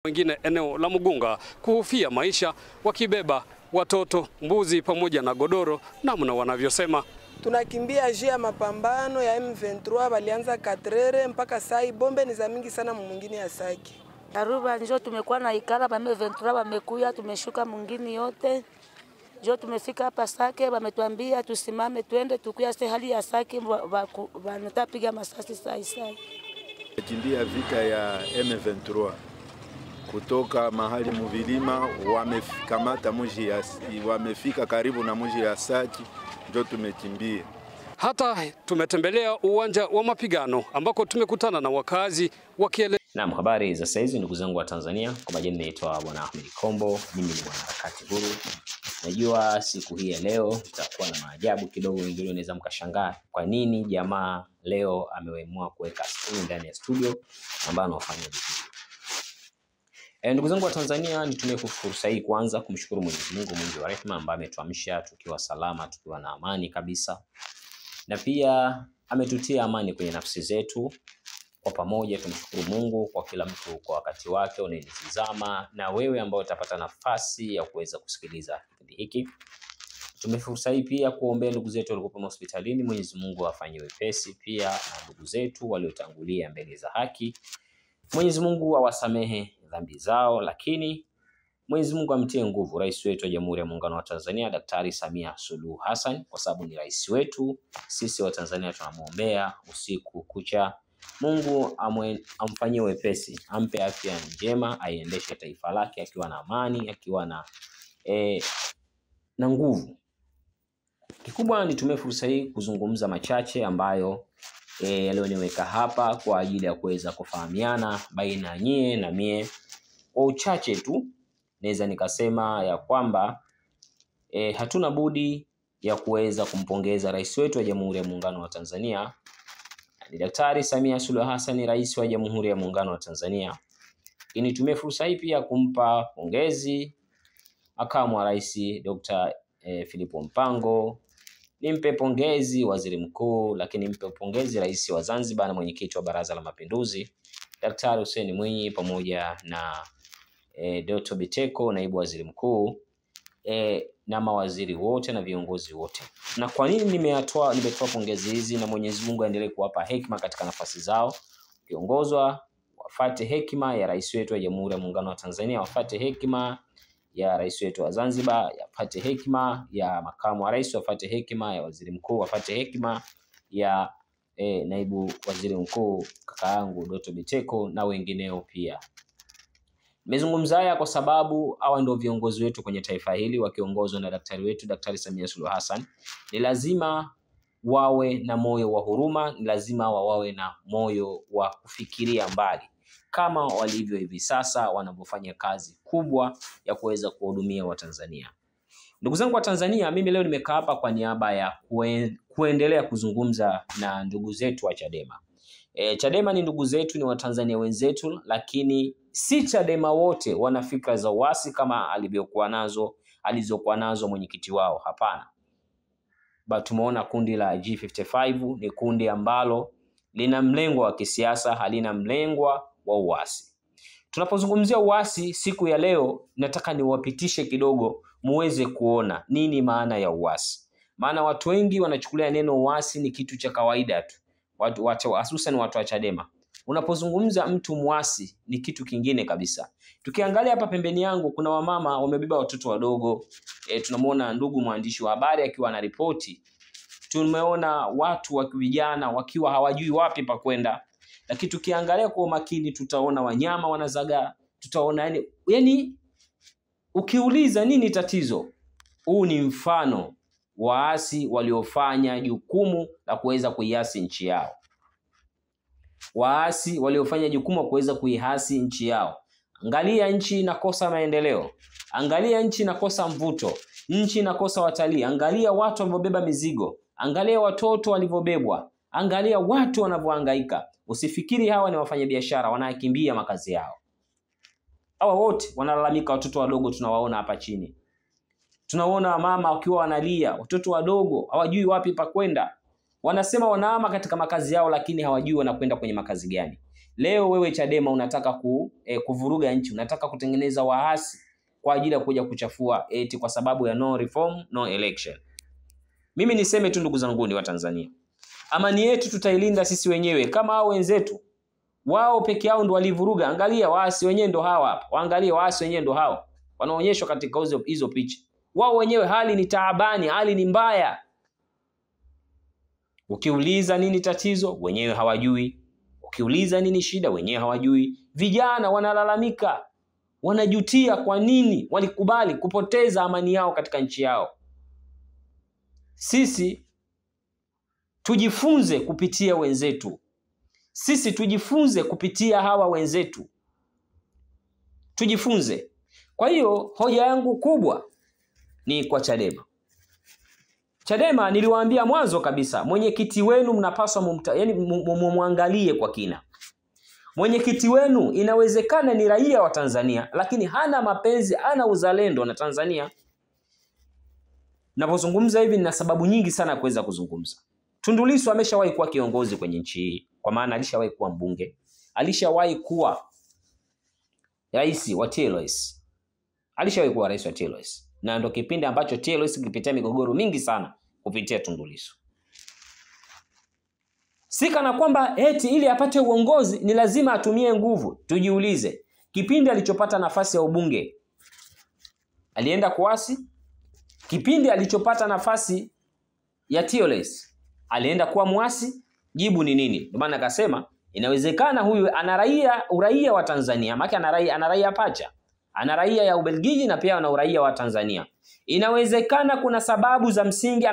wengine eneo la Mugunga kuhofia maisha wakibeba watoto, mbuzi pamoja na godoro, namna wanavyosema. Tunakimbia juu ya mapambano ya M23, walianza Katrere mpaka sai, bombe ni za mingi sana mwingine ya Sake. Aruba njoo tumekuwa na ikala ba M23 wamekuya, tumeshuka mwingine yote. Njoo tumefika hapa Sake, wametuambia tusimame twende tukuya hali ya Sake, wanatapiga masasi sai. Kimbia vita ya M23 kutoka mahali muvilima, wamefika karibu na mji ya Sake, ndio tumekimbia. Hata tumetembelea uwanja wa mapigano ambako tumekutana na wakazi wakieleza. Naam, habari za saizi ndugu zangu wa Tanzania. Kwa majina naitwa Bwana Ahmed Kombo, mimi ni mwanaharakati huru. Najua siku hii ya leo itakuwa na maajabu kidogo, wengine wanaweza mkashangaa kwa nini jamaa leo ameamua kuweka simu ndani ya studio ambayo anafanya hivi. Ndugu zangu wa Tanzania, nitumie fursa hii kwanza kumshukuru Mwenyezi Mungu mwingi wa rehema ambaye ametuamsha tukiwa salama, tukiwa na amani kabisa. Na pia ametutia amani kwenye nafsi zetu. Kwa pamoja tumshukuru Mungu kwa kila mtu kwa wakati wake unayenitazama, na wewe ambao utapata nafasi ya kuweza kusikiliza kipindi hiki. Tumefursa hii pia kuombea ndugu zetu waliokuwa hospitalini, Mwenyezi Mungu afanye wepesi, pia na ndugu zetu waliotangulia mbele za haki. Mwenyezi Mungu awasamehe dhambi zao, lakini Mwenyezi Mungu amtie nguvu rais wetu wa Jamhuri ya Muungano wa Tanzania Daktari Samia Suluhu Hassan, kwa sababu ni rais wetu. Sisi wa Tanzania tunamuombea usiku kucha. Mungu amfanyie wepesi, ampe afya njema, aiendeshe taifa lake akiwa na amani, akiwa na nguvu. Kikubwa nitumie fursa hii kuzungumza machache ambayo leo niweka hapa kwa ajili ya kuweza kufahamiana baina nyie na mie. Kwa uchache tu naweza nikasema ya kwamba hatuna budi ya kuweza kumpongeza rais wetu wa Jamhuri ya Muungano wa Tanzania ni Daktari Samia Suluhu Hassan, rais wa Jamhuri ya Muungano wa Tanzania. Nitumie fursa hii pia kumpa pongezi makamu wa rais Dr. Philipo Mpango, nimpe pongezi waziri mkuu, lakini nimpe pongezi rais wa Zanzibar na mwenyekiti wa Baraza la Mapinduzi Daktari Hussein Mwinyi, pamoja na Dr. Biteko naibu waziri mkuu, na mawaziri wote na viongozi wote. Na kwa nini nimetoa pongezi hizi? Na Mwenyezi Mungu aendelee kuwapa hekima katika nafasi zao. Kiongozwa wafate hekima ya rais wetu wa Jamhuri ya Muungano wa Tanzania, wafate hekima ya rais wetu wa Zanzibar, wafate hekima ya makamu wa rais, wafate hekima ya waziri mkuu, wafate hekima ya naibu waziri mkuu kakaangu Dr. Biteko na wengineo pia. Nimezungumza haya kwa sababu hawa ndio viongozi wetu kwenye taifa hili, wakiongozwa na daktari wetu Daktari Samia Suluhu Hassan. Ni lazima wawe na moyo wa huruma, ni lazima wawe na moyo wa kufikiria mbali, kama walivyo hivi sasa wanapofanya kazi kubwa ya kuweza kuhudumia Watanzania. Ndugu zangu wa Tanzania, mimi leo nimekaa hapa kwa niaba ya kuendelea kuzungumza na ndugu zetu wa Chadema. Chadema ni ndugu zetu, ni Watanzania wenzetu, lakini si Chadema wote wana fikra za uasi kama alizokuwa nazo mwenyekiti wao. Hapana. Tumeona kundi la G55 ni kundi ambalo lina mlengo wa kisiasa, halina mlengo wa uasi. Tunapozungumzia uasi siku ya leo, nataka niwapitishe kidogo muweze kuona nini maana ya uasi. Maana watu wengi wanachukulia neno uasi ni kitu cha kawaida tu. Hususan watu wa Chadema. Unapozungumza mtu muasi ni kitu kingine kabisa. Tukiangalia hapa pembeni yangu kuna wamama wamebeba watoto wadogo. Tunamuona ndugu mwandishi wa habari akiwa anaripoti. Tumeona watu wa vijana wakiwa hawajui wapi pa kwenda. Lakini tukiangalia kwa makini tutaona wanyama wanazaga, tutaona yani ukiuliza nini tatizo? Huu ni mfano waasi waliofanya jukumu la kuweza kuiasi nchi yao. Waasi waliofanya jukumu la kuweza kuihasi nchi yao. Angalia nchi inakosa maendeleo. Angalia nchi inakosa mvuto. Nchi inakosa watalii. Angalia watu waliobeba mizigo. Angalia watoto walivyobebwa. Angalia watu wanavyohangaika. Usifikiri hawa ni wafanyabiashara wanakimbia makazi yao. Hawa wote wanalalamika, watoto wadogo tunawaona hapa chini. Tunaona mama wakiwa wanalia, watoto wadogo hawajui wapi pa kwenda. Wanasema wanahama katika makazi yao, lakini hawajui wanakwenda kwenye makazi gani. Leo wewe Chadema unataka kuvuruga nchi, unataka kutengeneza waasi kwa ajili ya kuja kuchafua eti kwa sababu ya no reform no election. Mimi niseme tu ndugu zangu wa Tanzania, amani yetu tutailinda sisi wenyewe. Kama hao wenzetu wao peke yao ndo walivuruga, angalia waasi wenyewe ndo hawa hapa. Waangalie waasi wenyewe ndo hao wanaonyeshwa katika hizo picha. Wao wenyewe hali ni taabani, hali ni mbaya. Ukiuliza nini tatizo, wenyewe hawajui. Ukiuliza nini shida, wenyewe hawajui. Vijana wanalalamika, wanajutia kwa nini walikubali kupoteza amani yao katika nchi yao. Sisi tujifunze kupitia wenzetu. Sisi tujifunze kupitia hawa wenzetu. Tujifunze. Kwa hiyo hoja yangu kubwa ni kwa Chadema. Chadema niliwaambia mwanzo kabisa, mwenyekiti wenu mnapaswa muangalie kwa kina. Mwenyekiti wenu inawezekana ni raia wa Tanzania, lakini hana mapenzi, hana uzalendo na Tanzania. Ninapozungumza hivi nina sababu nyingi sana kuweza kuzungumza. Tundu Lissu ameshawahi kuwa kiongozi kwenye nchi hii, kwa maana alishawahi kuwa mbunge, alishawahi kuwa rais wa TLS. Alishawahi kuwa rais wa TLS. Na ndio kipindi ambacho TLS kilipitia migogoro mingi sana kupitia Tundu Lissu. Sika na kwamba eti ili apate uongozi ni lazima atumie nguvu. Tujiulize, kipindi alichopata nafasi ya ubunge alienda kuasi? Kipindi alichopata nafasi ya TLS alienda kuwa muasi? Jibu ni nini? Ndio maana akasema inawezekana huyu ana uraia wa Tanzania, maana ana raia pacha. Ana raia ya Ubelgiji na pia ana uraia wa Tanzania. Inawezekana kuna sababu za msingi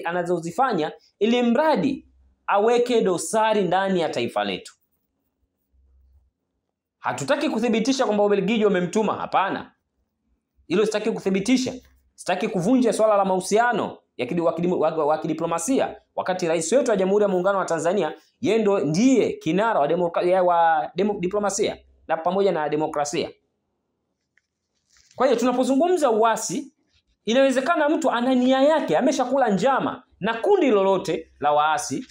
anazozifanya ili mradi aweke dosari ndani ya taifa letu. Hatutaki kuthibitisha kwamba Ubelgiji wamemtuma, hapana. Hilo sitaki kuthibitisha. Sitaki kuvunja swala la mahusiano ya kidiplomasia, wakati rais wetu wa Jamhuri ya Muungano wa Tanzania yeye ndiye kinara wa diplomasia na pamoja na demokrasia. Kwa hiyo tunapozungumza uasi, inawezekana mtu ana nia yake, ameshakula njama na kundi lolote la waasi.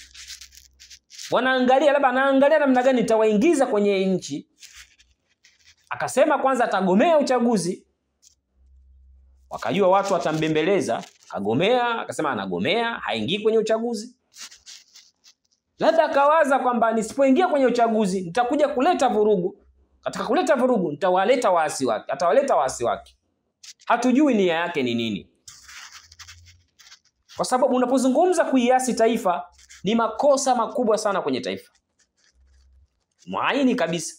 Wanaangalia labda anaangalia namna gani itawaingiza kwenye nchi. Akasema kwanza atagomea uchaguzi. Wakajua watu watambembeleza, akagomea, akasema anagomea, haingii kwenye uchaguzi. Labda akawaza kwamba nisipoingia kwenye uchaguzi nitakuja kuleta vurugu. Katika kuleta vurugu nitawaleta waasi wake, atawaleta waasi wake. Hatujui nia yake ni nini. Kwa sababu unapozungumza kuiasi taifa ni makosa makubwa sana kwenye taifa. Mwaini kabisa.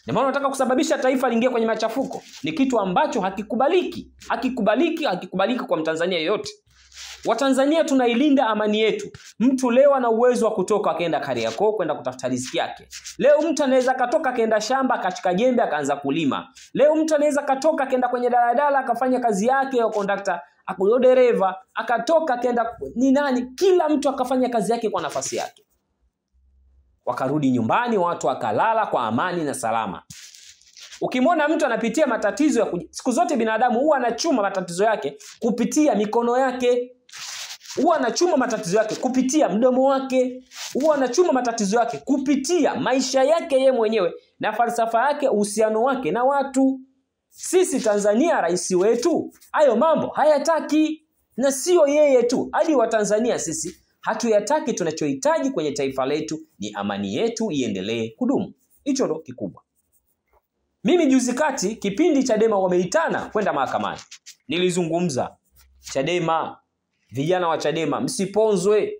Na maana unataka kusababisha taifa liingie kwenye machafuko, ni kitu ambacho hakikubaliki. Hakikubaliki kwa Mtanzania yoyote. Watanzania tunailinda amani yetu. Mtu leo ana uwezo wa kutoka akaenda Kariakoo kwenda kutafuta riziki yake. Leo mtu anaweza katoka akaenda shamba akashika jembe akaanza kulima. Leo mtu anaweza katoka akaenda kwenye daladala akafanya kazi yake ya kondakta, akuyo dereva, akatoka akaenda kila mtu akafanya kazi yake kwa nafasi yake. Wakarudi nyumbani, watu wakalala kwa amani na salama. Ukimwona mtu anapitia matatizo siku zote binadamu huwa anachuma matatizo yake kupitia mikono yake. Huwa anachuma matatizo yake kupitia mdomo wake. Huwa anachuma matatizo yake kupitia maisha yake yeye mwenyewe na falsafa yake, uhusiano wake na watu. Sisi Tanzania, rais wetu hayo mambo hayataki, na sio yeye tu, hadi wa Tanzania sisi hatuyataki. Tunachohitaji kwenye taifa letu ni amani yetu iendelee kudumu. Hicho ndo kikubwa. Mimi juzi kati kipindi Chadema wameitana kwenda mahakamani, nilizungumza, Chadema, vijana wa Chadema msiponzwe.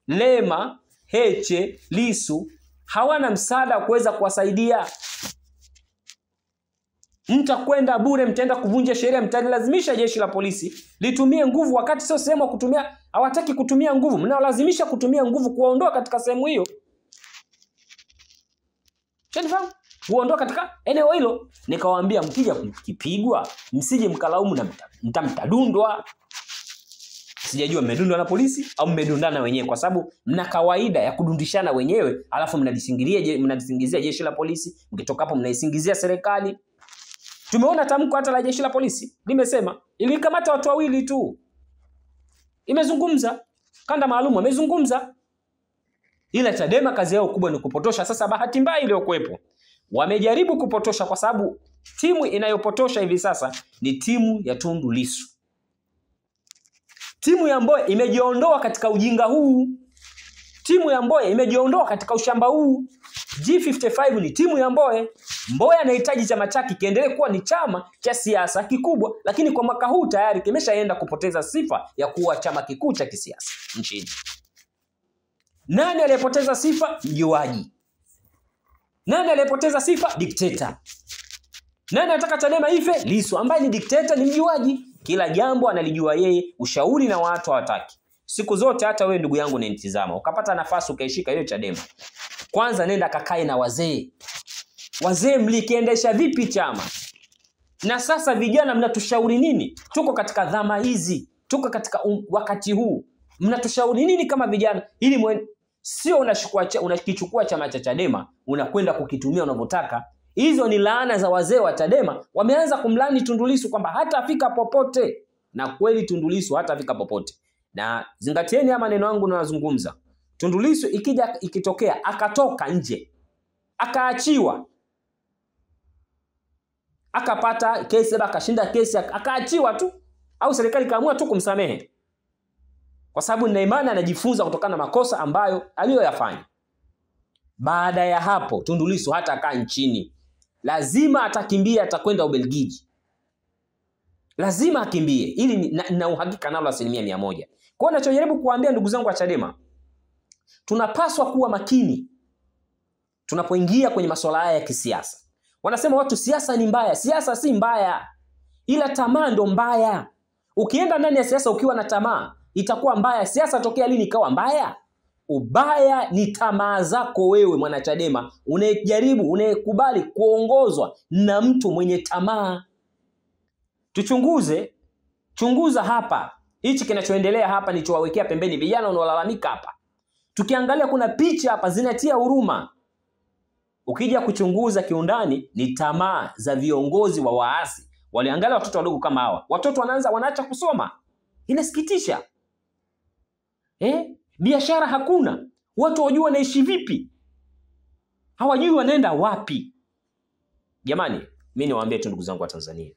Lema, Heche, Lissu hawana msaada kuweza kuwasaidia. Mtakwenda bure, mtaenda kuvunja sheria, mtalazimisha jeshi la polisi litumie nguvu wakati sio sehemu kutumia. Hawataki kutumia nguvu, mnalazimisha kutumia nguvu kuwaondoa katika sehemu hiyo. Chanifahamu? Kuondoka katika eneo hilo. Nikawaambia mkija kipigwa msije mkalaumu na mtadundwa. Sijajua mmedundwa na polisi au mmedundana wenyewe, kwa sababu mna kawaida ya kudundishana wenyewe, alafu mnalisingizia jeshi la polisi, mkitoka hapo mnaisingizia serikali. Tumeona tamko hata la jeshi la polisi limesema ilikamata watu wawili tu. Imezungumza, kanda maalum amezungumza. Ila Chadema kazi yao kubwa ni kupotosha. Sasa bahati mbaya iliyokuwepo, wamejaribu kupotosha kwa sababu timu inayopotosha hivi sasa ni timu ya Tundu Lissu. Timu ya Mbowe imejiondoa katika ujinga huu. Timu ya Mbowe imejiondoa katika ushamba huu. G55 ni timu ya Mbowe. Mbowe anahitaji chama chake kiendelee kuwa ni chama cha siasa kikubwa, lakini kwa mwaka huu tayari kimeshaenda kupoteza sifa ya kuwa chama kikuu cha kisiasa nchini. Nani aliyepoteza sifa? Mjuaji. Nani aliyepoteza sifa? Dikteta. Nani anataka Chadema ife? Lissu, ambaye ni dikteta, ni mjuaji. Kila jambo analijua yeye, ushauri na watu hawataki. Siku zote hata wewe ndugu yangu unanitazama, ukapata nafasi ukaishika hiyo Chadema, kwanza nenda kakae na wazee. Wazee mlikiendesha vipi chama? Na sasa vijana mnatushauri nini? Tuko katika dhama hizi, tuko katika wakati huu. Mnatushauri nini kama vijana? Ili sio unakichukua chama cha Chadema unakwenda kukitumia unavyotaka. Hizo ni laana za wazee wa Chadema. Wameanza kumlani Tundu Lissu kwamba hatafika popote. Na kweli Tundu Lissu hatafika popote. Na zingatieni haya maneno yangu ninayozungumza. Tundu Lissu ikitokea akatoka nje, akaachiwa, akapata kesi, akashinda kesi, akaachiwa tu, au serikali kaamua tu kumsamehe, kwa sababu nina imani anajifunza kutokana na makosa ambayo aliyoyafanya. Baada ya hapo Tundu Lissu hata akaa nchini, lazima atakimbia, atakwenda Ubelgiji. Lazima akimbie, ili na uhakika nalo 100%. Kwa hiyo ninachojaribu kuambia ndugu zangu wa Chadema, tunapaswa kuwa makini tunapoingia kwenye masuala haya ya kisiasa. Wanasema watu siasa ni mbaya. Siasa si mbaya, ila tamaa ndo mbaya. Ukienda ndani ya siasa ukiwa na tamaa, itakuwa mbaya. Siasa tokea lini ikawa mbaya? Ubaya ni tamaa zako wewe mwana Chadema, unayejaribu, unayekubali kuongozwa na mtu mwenye tamaa. Chunguza hapa. Hichi kinachoendelea hapa nilichowawekea pembeni vijana wanaolalamika hapa. Tukiangalia kuna picha hapa zinatia huruma. Ukija kuchunguza kiundani ni tamaa za viongozi wa waasi. Waliangalia watoto wadogo kama hawa. Watoto wanaacha kusoma. Inasikitisha. Biashara hakuna. Watu wajua wanaishi vipi? Hawajui wanaenda wapi. Jamani, mimi niwaambie tu ndugu zangu wa Tanzania,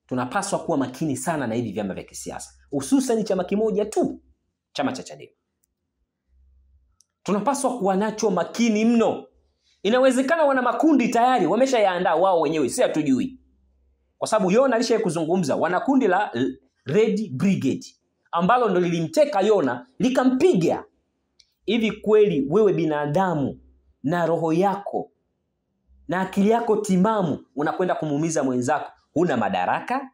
tunapaswa kuwa makini sana na hivi vyama vya kisiasa, hususan chama kimoja tu, chama cha Chadema. Tunapaswa kuwa nacho makini mno. Inawezekana wana makundi tayari wameshayaandaa wao wenyewe, si hatujui. Kwa sababu Yona alishaye kuzungumza, wana kundi la Red Brigade ambalo ndo lilimteka Yona likampiga. Hivi kweli wewe binadamu na roho yako na akili yako timamu unakwenda kumuumiza mwenzako? Huna madaraka,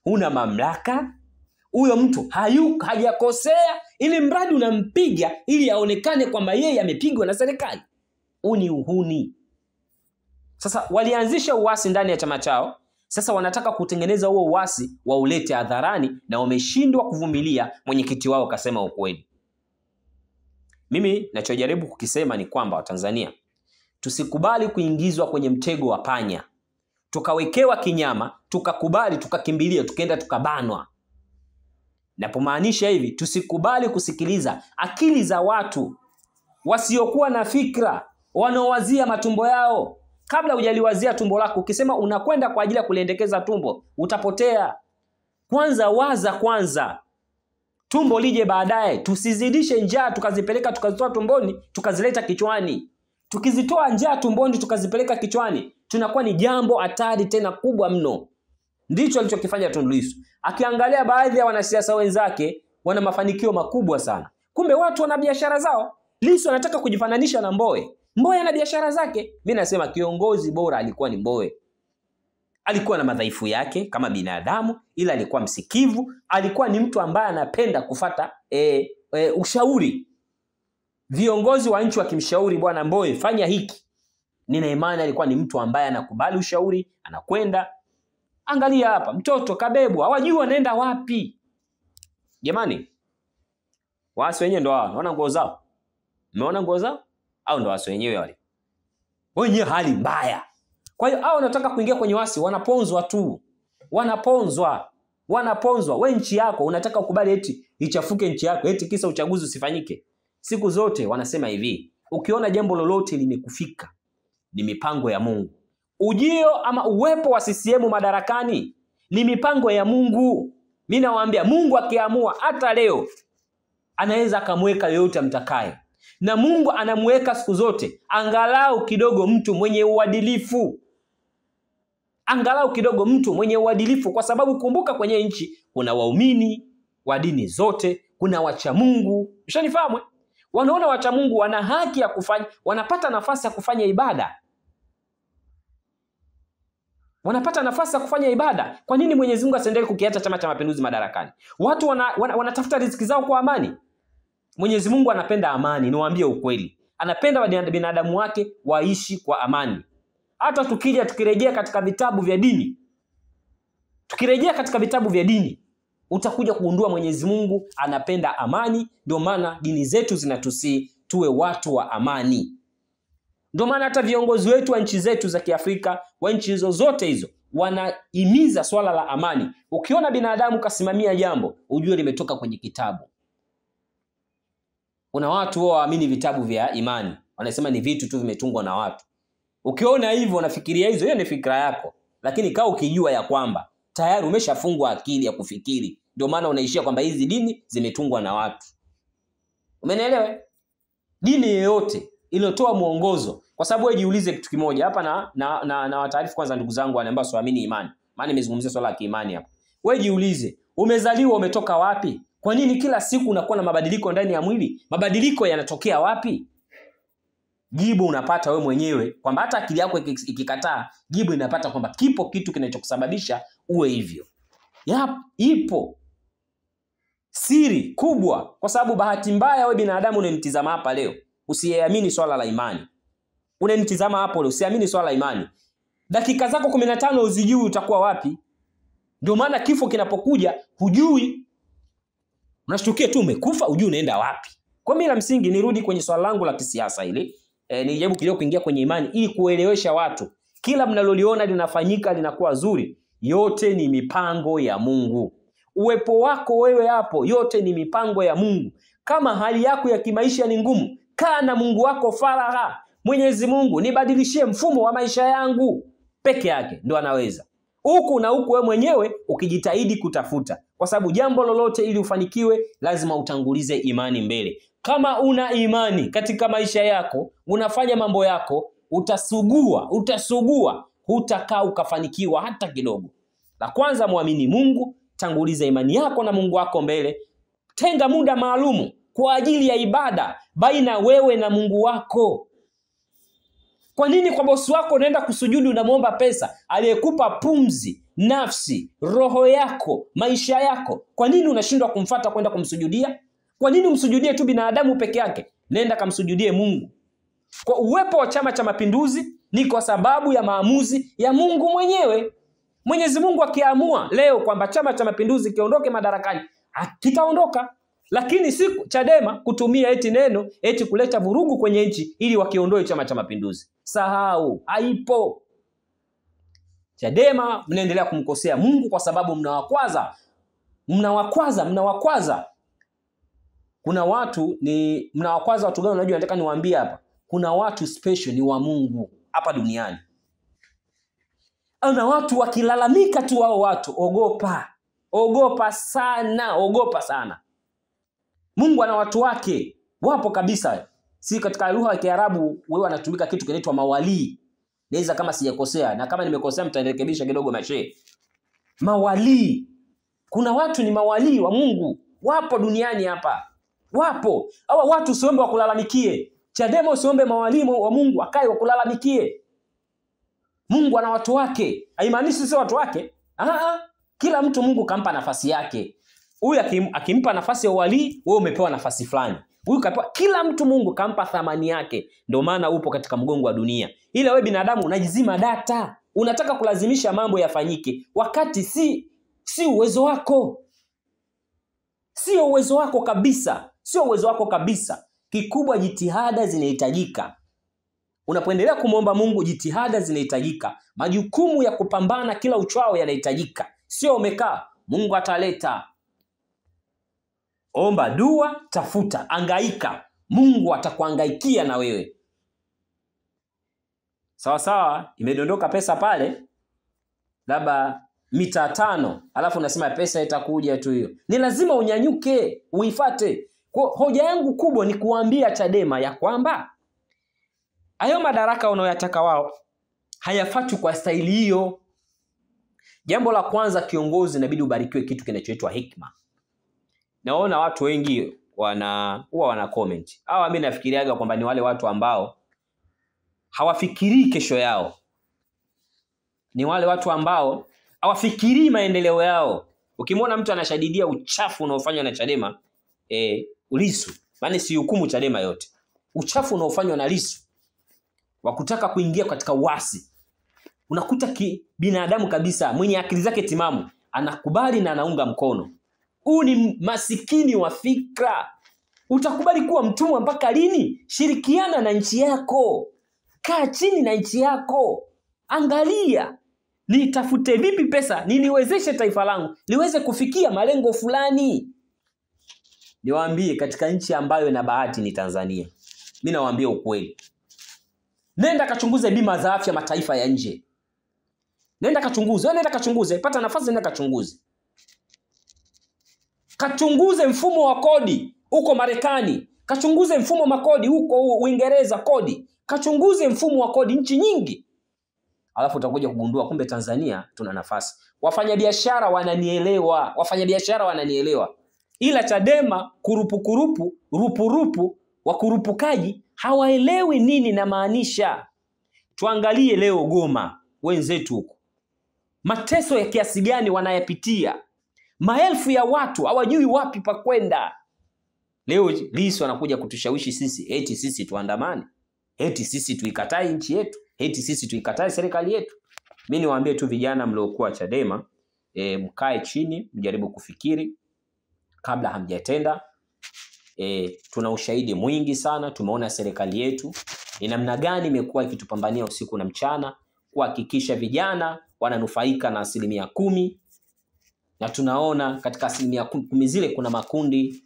huna mamlaka, huyo mtu hajakosea, ili mradi unampiga ili aonekane kwamba yeye amepigwa na serikali. Uni uhuni. Sasa walianzisha uasi ndani ya chama chao, sasa wanataka kutengeneza huo uasi waulete hadharani, na wameshindwa kuvumilia. Mwenyekiti wao kasema ukweli. Mimi nachojaribu kukisema ni kwamba Watanzania tusikubali kuingizwa kwenye mtego wa panya, tukawekewa kinyama, tukakubali, tukakimbilia, tukaenda tukabanwa. Napomaanisha hivi, tusikubali kusikiliza akili za watu wasiokuwa na fikra, wanaowazia matumbo yao. Kabla hujaliwazia tumbo lako, ukisema unakwenda kwa ajili ya kuliendekeza tumbo, utapotea. Kwanza waza kwanza, tumbo lije baadaye. Tusizidishe njaa tukazipeleka tukazitoa tumboni tukazileta kichwani. Tukizitoa njaa tumboni tukazipeleka kichwani, tunakuwa ni jambo hatari tena kubwa mno. Ndicho alichokifanya Tundu Lissu. Akiangalia baadhi ya wanasiasa wenzake wana mafanikio makubwa sana, kumbe watu wana biashara zao. Lissu anataka kujifananisha na Mbowe. Mbowe ana biashara zake. Mimi nasema kiongozi bora alikuwa ni Mbowe. Alikuwa na madhaifu yake kama binadamu, ila alikuwa msikivu. Alikuwa ni mtu ambaye anapenda kufata ushauri. Viongozi wa nchi wakimshauri bwana Mbowe fanya hiki, nina imani alikuwa ni mtu ambaye anakubali ushauri, anakwenda. Angalia hapa, mtoto kabebu, hawajui wanaenda wapi. Jamani, waasi wenyewe ndo hao. Unaona nguo zao? Umeona nguo zao? Au ndo waasi wenyewe wale? Wenyewe hali mbaya. Kwa hiyo hao wanataka kuingia kwenye waasi, wanaponzwa tu. Wanaponzwa. Wewe nchi yako unataka ukubali eti ichafuke nchi yako, eti kisa uchaguzi usifanyike. siku zote wanasema hivi, ukiona jambo lolote limekufika ni mipango ya Mungu. Ujio ama uwepo wa CCM madarakani ni mipango ya Mungu. Mimi nawaambia, Mungu akiamua hata leo anaweza akamweka yoyote amtakaye. Na Mungu anamweka siku zote angalau kidogo mtu mwenye uadilifu. Angalau kidogo mtu mwenye uadilifu, kwa sababu kumbuka, kwenye nchi kuna waumini wa dini zote, kuna wacha Mungu. Ushanifahamu? Wanaona wacha Mungu wana haki ya kufanya, wanapata nafasi ya kufanya ibada. Wanapata nafasi ya kufanya ibada. Kwa nini Mwenyezi Mungu asiendelee kukiacha Chama cha Mapinduzi madarakani? Watu wanatafuta riziki zao kwa amani. Mwenyezi Mungu anapenda amani, niwaambie ukweli. Anapenda binadamu wake waishi kwa amani. Hata tukirejea katika vitabu vya dini, utakuja kugundua Mwenyezi Mungu anapenda amani. Ndio maana dini zetu zinatusi tuwe watu wa amani. Ndio maana hata viongozi wetu wa nchi zetu za Kiafrika, wa nchi hizo zote hizo, wanahimiza swala la amani. Ukiona binadamu kasimamia jambo, ujue limetoka kwenye kitabu. Kuna watu wao waamini vitabu vya imani, wanasema ni vitu tu vimetungwa na watu. Ukiona hivyo unafikiria hiyo ni fikra yako, lakini kaa ukijua ya kwamba tayari umeshafungwa akili ya kufikiri. Ndio maana unaishia kwamba hizi dini zimetungwa na watu. Umenielewa? Dini yoyote iliyotoa mwongozo, kwa sababu wewe jiulize kitu kimoja hapa, na wataarifu kwanza ndugu zangu wale ambao waamini imani, maana nimezungumzia swala la kiimani hapa. Wewe jiulize, umezaliwa umetoka wapi? Kwa nini kila siku unakuwa na mabadiliko ndani ya mwili? Mabadiliko yanatokea wapi? Jibu unapata wewe mwenyewe, kwamba hata akili yako ikikataa, jibu inapata kwamba kipo kitu kinachokusababisha uwe hivyo. Ipo siri kubwa, kwa sababu bahati mbaya wewe binadamu unanitazama hapa leo, usiamini swala la imani. Unanitazama hapo leo, usiamini swala la imani. Dakika zako 15 uzijui utakuwa wapi. Ndio maana kifo kinapokuja hujui. Unashtukia tu umekufa, hujui unaenda wapi. Kwa mimi la msingi nirudi kwenye swala langu la kisiasa hili. Nijaribu kidogo kuingia kwenye imani ili kuelewesha watu. Kila mnaloliona linafanyika linakuwa zuri, yote ni mipango ya Mungu. Uwepo wako wewe hapo, yote ni mipango ya Mungu. Kama hali yako ya kimaisha ni ngumu, kaa na Mungu wako faragha. Mwenyezi Mungu, nibadilishie mfumo wa maisha yangu. Peke yake ndo anaweza. Huku na huku wewe mwenyewe ukijitahidi kutafuta. Kwa sababu jambo lolote ili ufanikiwe lazima utangulize imani mbele. Kama una imani katika maisha yako, unafanya mambo yako, utasugua, hutakaa ukafanikiwa hata kidogo. La kwanza, muamini Mungu, tanguliza imani yako na Mungu wako mbele. Tenga muda maalumu kwa ajili ya ibada baina wewe na Mungu wako. Kwa nini kwa bosi wako unaenda kusujudu unamuomba pesa? Aliyekupa pumzi, nafsi, roho yako, maisha yako. Kwa nini unashindwa kumfuata kwenda kumsujudia? Kwa nini umsujudie tu binadamu peke yake? Nenda kamsujudie Mungu. Kwa uwepo wa Chama cha Mapinduzi ni kwa sababu ya maamuzi ya Mungu mwenyewe. Mwenyezi Mungu akiamua leo kwamba Chama cha Mapinduzi kiondoke madarakani, kitaondoka. Lakini siku Chadema kutumia neno kuleta vurugu kwenye nchi ili wakiondoe Chama cha Mapinduzi. Sahau, haipo. Chadema mnaendelea kumkosea Mungu kwa sababu mnawakwaza. Kuna watu mnawakwaza watu gani? Unajua nataka niwaambie hapa. Kuna watu special ni wa Mungu hapa duniani. Ana watu wakilalamika tu wao watu, ogopa sana. Mungu ana watu wake, wapo kabisa. Si katika lugha ya Kiarabu wewe anatumika kitu kinaitwa mawali. Naweza kama sijakosea, na kama nimekosea mtanirekebisha kidogo mashe. Mawali. Kuna watu ni mawali wa Mungu, wapo duniani hapa. Wapo. Hawa watu usiombe wakulalamikie. Chadema usiombe mawalimu wa Mungu akae wakulalamikie. Mungu ana watu wake. Haimaanishi sisi watu wake. Kila mtu Mungu kampa nafasi yake. Huyu akimpa nafasi ya wali, wewe umepewa nafasi fulani. Huyu kapewa, kila mtu Mungu kampa thamani yake. Ndio maana upo katika mgongo wa dunia. Ila wewe binadamu unajizima data. Unataka kulazimisha mambo yafanyike wakati si uwezo wako. Sio uwezo wako kabisa. Kikubwa jitihada zinahitajika. Unapoendelea kumwomba Mungu, jitihada zinahitajika. Majukumu ya kupambana kila uchao yanahitajika. Sio umekaa, Mungu ataleta. Omba dua, tafuta, angaika. Mungu atakuhangaikia na wewe. Sawa sawa, imedondoka pesa pale labda mita 5, alafu unasema pesa itakuja tu hiyo. Ni lazima unyanyuke, uifate. Kwa hoja yangu kubwa ni kuambia Chadema ya kwamba hayo madaraka unayoyataka wao hayafuatwi kwa staili hiyo. Jambo la kwanza, kiongozi inabidi ubarikiwe kitu kinachoitwa hekima. Naona watu wengi huwa wana comment. Hawa mimi nafikiriaga kwamba ni wale watu ambao hawafikirii kesho yao. Ni wale watu ambao hawafikirii maendeleo yao. Ukimwona mtu anashadidia uchafu unaofanywa na Chadema, Lissu, maana si hukumu Chadema yote. Uchafu unaofanywa na Lissu wa kutaka kuingia katika uasi, unakuta binadamu kabisa mwenye akili zake timamu anakubali na anaunga mkono. Huu ni masikini wa fikra. Utakubali kuwa mtumwa mpaka lini? Shirikiana na nchi yako. Kaa chini na nchi yako. Angalia, nitafute vipi pesa niliwezeshe taifa langu liweze kufikia malengo fulani. Niwaambie, katika nchi ambayo ina bahati ni Tanzania. Mimi nawaambia ukweli. Nenda kachunguze bima za afya mataifa ya nje. Nenda kachunguze, pata nafasi nenda kachunguze. Kachunguze mfumo wa kodi huko Marekani, kachunguze mfumo wa kodi huko Uingereza kodi, kachunguze mfumo wa kodi nchi nyingi. Alafu utakuja kugundua kumbe Tanzania tuna nafasi. Wafanyabiashara wananielewa. Ila Chadema rupurupu wakurupukaji hawaelewi nini na maanisha. Tuangalie leo Goma, wenzetu huko. Mateso ya kiasi gani wanayapitia. Maelfu ya watu hawajui wapi pa kwenda. Leo Lissu anakuja kutushawishi sisi eti sisi tuandamane, eti sisi tuikatae nchi yetu, eti sisi tuikatae serikali yetu. Mimi niwaambie tu vijana mliokuwa Chadema, mkae chini, mjaribu kufikiri kabla hamjatenda. Tuna ushahidi mwingi sana. Tumeona serikali yetu ni namna gani imekuwa ikitupambania usiku na mchana kuhakikisha vijana wananufaika na 10%. Na tunaona katika 10% zile kuna makundi,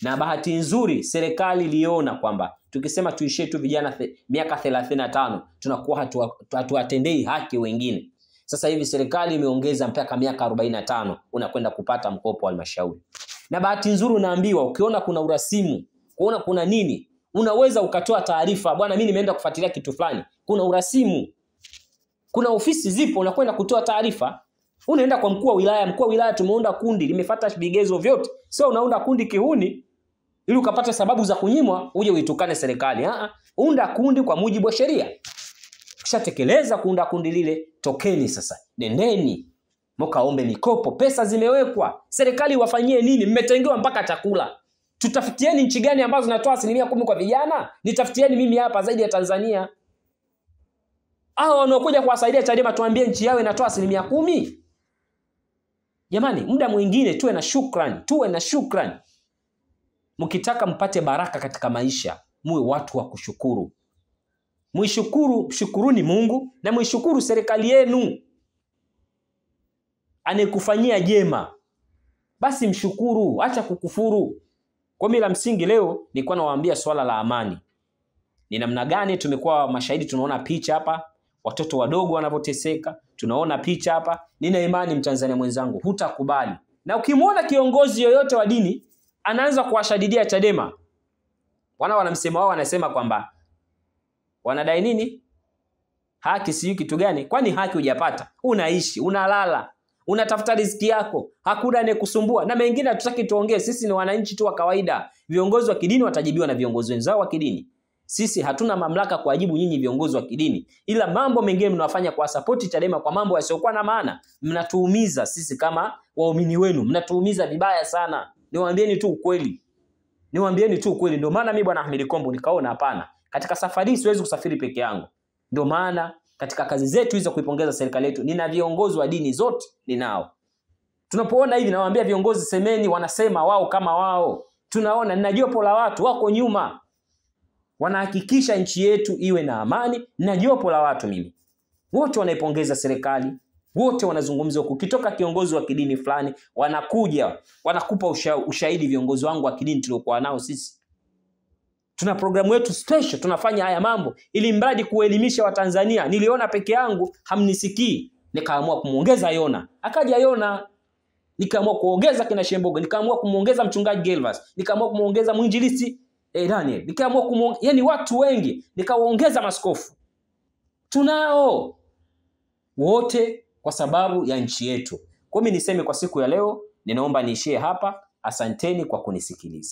na bahati nzuri serikali iliona kwamba tukisema tuishie tu vijana miaka 35 tunakuwa hatuwatendei haki wengine. Sasa hivi serikali imeongeza mpaka miaka 45 unakwenda kupata mkopo wa halmashauri. Na bahati nzuri unaambiwa ukiona kuna urasimu, kuona kuna nini, unaweza ukatoa taarifa, bwana mimi nimeenda kufuatilia kitu fulani, kuna urasimu. Kuna ofisi zipo, unakwenda kutoa taarifa. Unaenda kwa mkuu wa wilaya, tumeunda kundi limefuata vigezo vyote. Sio unaunda kundi kihuni ili ukapata sababu za kunyimwa uje uitukane serikali. Unda kundi kwa mujibu wa sheria. Kishatekeleza kuunda kundi lile, tokeni sasa. Nendeni mkaombe mikopo, pesa zimewekwa. Serikali wafanyie nini? Mmetengewa mpaka chakula. Tutafutieni nchi gani ambazo zinatoa 10% kwa vijana? Nitafutieni mimi hapa zaidi ya Tanzania. Hao wanaokuja kuwasaidia Chadema tuambie nchi yao inatoa 10%. Jamani, muda mwingine tuwe na shukrani. Mkitaka mpate baraka katika maisha, muwe watu wa kushukuru. Mshukuruni Mungu na mshukuru serikali yenu. Anekufanyia jema, basi mshukuru, acha kukufuru. Kwa mimi la msingi leo nilikuwa nawaambia swala la amani. Ni namna gani tumekuwa mashahidi, tunaona picha hapa, watoto wadogo wanavyoteseka, tunaona picha hapa. Nina imani Mtanzania mwenzangu hutakubali. Na ukimwona kiongozi yoyote wa dini anaanza kuwashadidia Chadema, wanamsema wao, wanasema kwamba wanadai nini? Haki siyo kitu gani? Kwani haki hujapata? Unaishi, unalala, unatafuta riziki yako, hakuna anayekusumbua. Na mengine hatutaki tuongee, sisi ni wananchi tu wa kawaida. Viongozi wa kidini watajibiwa na viongozi wenzao wa kidini. Sisi hatuna mamlaka kuwajibu nyinyi viongozi wa kidini. Ila mambo mengine mnawafanya kwa support Chadema kwa mambo yasiokuwa na maana. Mnatuumiza sisi kama waumini wenu, mnatuumiza vibaya sana. Niwaambieni tu ukweli. Ndio maana mimi bwana Ahmed Kombo nikaona hapana, katika safari siwezi kusafiri peke yangu. Ndio maana katika kazi zetu hizo kuipongeza serikali yetu, nina viongozi wa dini zote ninao. Tunapoona hivi nawaambia viongozi semeni, wanasema wao kama wao. Tunaona nina jopo la watu wako nyuma, wanahakikisha nchi yetu iwe na amani. Na jopo la watu mimi wote wanaipongeza serikali, wote wanazungumza. Ukitoka kiongozi wa kidini fulani, wanakuja wanakupa ushahidi viongozi wangu wa kidini tuliokuwa nao sisi. Tuna programu yetu special, tunafanya haya mambo ili mradi kuelimisha Watanzania. Niliona peke yangu hamnisikii, nikaamua kumuongeza Yona. Akaja Yona, nikaamua kuongeza kina Shembogo, nikaamua kumuongeza mchungaji Gelvas, nikaamua kumuongeza mwinjilisti Daniel, nikaamua yani watu wengi, nikawaongeza maskofu. Tunao wote kwa sababu ya nchi yetu. Kwa mimi niseme kwa siku ya leo, ninaomba niishie hapa. Asanteni kwa kunisikiliza.